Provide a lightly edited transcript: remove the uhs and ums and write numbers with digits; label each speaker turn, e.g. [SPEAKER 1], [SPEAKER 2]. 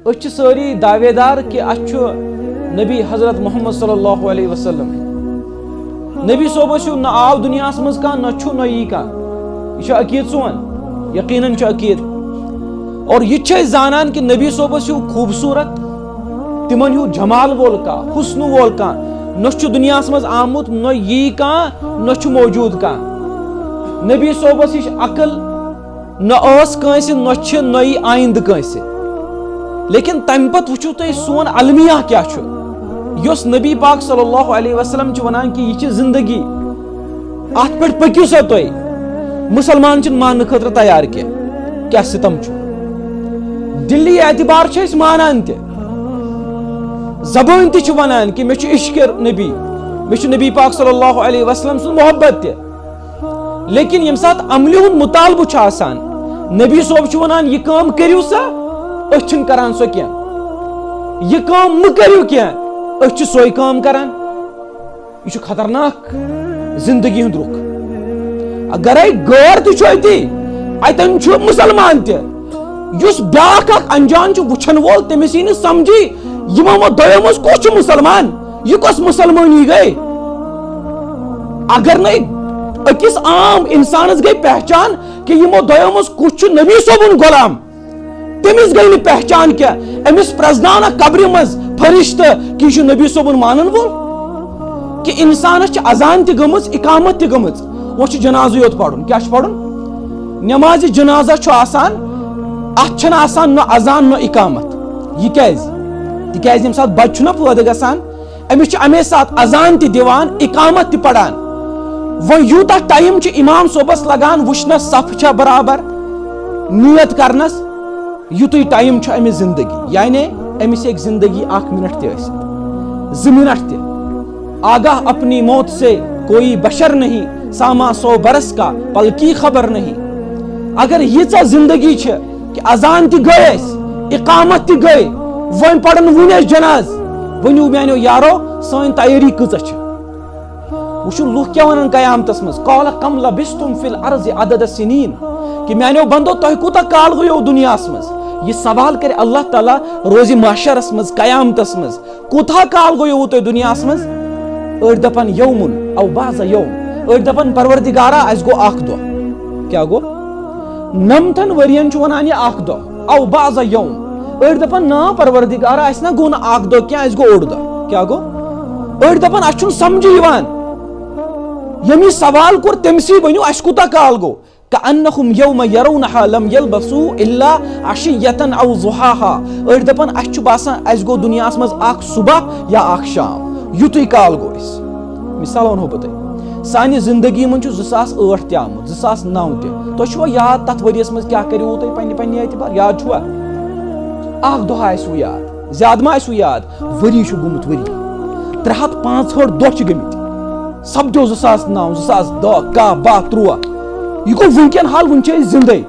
[SPEAKER 1] اچھ ساری دعوے دار کہ اچھو نبی حضرت محمد صلی اللہ علیہ وسلم نبی صوبس نہ آو دنیا مز کان نہ چھو نہ یی کان یہ عقید سون یقیناً عقید اور یہ زانان کہ نبی صوبس خوبصورت تمن ہیو جمال وول کا حسن وول کا نہ دنیا مز آمت نہ یی کان نہ موجود کان نبی صوبس ہش عقل نہ اس کنس نہ نئی آئند کنس لیکن تم پت وچو تھی سون المیہ کیا چھو یس نبی پاک صلی اللہ علیہ وسلم ونان کہ یہ زندگی ات پہ پکیو سا تھی مسلمان چن مان خاطر تیار کیا ستم چھو دلی اعتبار اس مانان تہ زبان تہ ونان کہ مے عشق نبی مے نبی پاک صلی اللہ علیہ وسلم سن محبت تہ لیکن یم سات عملی ہند مطالبہ آسان نبی صوب ونان یہ کام کریو سا اچھن کران سو کیا یہ کام مہ کریو کیا اچھ سوئی کام کران یہ خطرناک زندگی ہند رخ اگر غور تھی اتن مسلمان تہ اس بیاکھ انجان وچھن وول تمس یہ سمجھی یمو دو مز کس مسلمان یہ کس مسلمانی گئی اگر نہیں اکس عام انسانس گئی پہچان کہ یمو دو مز کس نبی صوبن غلام تمس گئی نہیں پہچان کیا امس پرزنانا قبر مز فرشتہ کہ یہ نبی صوبن مانن وول کہ انسانس اذان تہ گمز اقامت تہ گمز وہ جنازہ یوت پڑھن کیا پڑھن نماز جنازہ آسان ات آسان نہ اذان نہ اقامت یہ کیاز تکیاز یم سات بچہ نا پٲدٕ گژھان امس امے سات اذان تہ دِوان اقامت تہ پڑھان وۄنۍ یوٗتاہ ٹایم چھُ امام صوبس لگان وٕچھنس صف چھا برابر نیت کرنس یُتُے ٹایم چھُ امس زندگی یعنی امس ہیٚکہِ زندگی 1 منٹ تہ ٲسِتھ 2 منٹ تہ آگاہ اپنی موت سے کوئی بشر نہیں ساما 100 برس کا پل کی خبر نہیں اگر ییٖژاہ زندگی چھ کہ اذان تہ گٔے اقامت تہ گٔے ون پڑن ونس جناز ونیو میانو یارو سن تیاری کۭژاہ چھ وچھو لوک کیا ونان قیامتس مز قال کم لبستم فی الارض عدد السنین کہ میانو بندو تہ کوتاہ کال گویو دنیا مز یہ سوال کرے اللہ تعالی روز محشرس مز قیامتس مز کوتاہ کال گویو تہ دنیا مز اڑ دپن یومن او بعض یوم اڑ دپن پروردگارا اس گو اخ دو کیا گو نمتن ورین چھ ونان یہ اخ دو او بعض یوم اڑ دپن نا پروردگارا اس نا گو نا اخ دو کیا اس گو اوڑ دو کیا گو اڑ دپن اس چھن سمجھ یوان یمی سوال کور تمسی ونیو اس کوتاہ کال گو کانہم یوم یرونها لم یلبسوا الا عشیۃ او ضحاها اڑ دپن اس چھ باسان اس گو دنیا مز اخ صبح یا اخ شام یوتُے کال گو اس مثال ونہو بہ تۄہہِ سانہِ زندگی من چھُ 2008 تہِ آمُت 2009 تہِ تۄہہِ چھُوا یاد تتھ ؤریس منٛز کیٛاہ کٔرِو تُہۍ پننہِ اعتبار یاد چھُوا اکھ دۄہ آسوٕ یاد زیادٕ ما آسوٕ یاد ؤری چھُ گوٚمُت ؤری 365 دۄہ چھِ گٔمٕتۍ سپدیو 2009 2010 10 12 13 یہ گوٚو وٕنکٮ۪ن حال وٕنۍ چھِ أسۍ زِندَے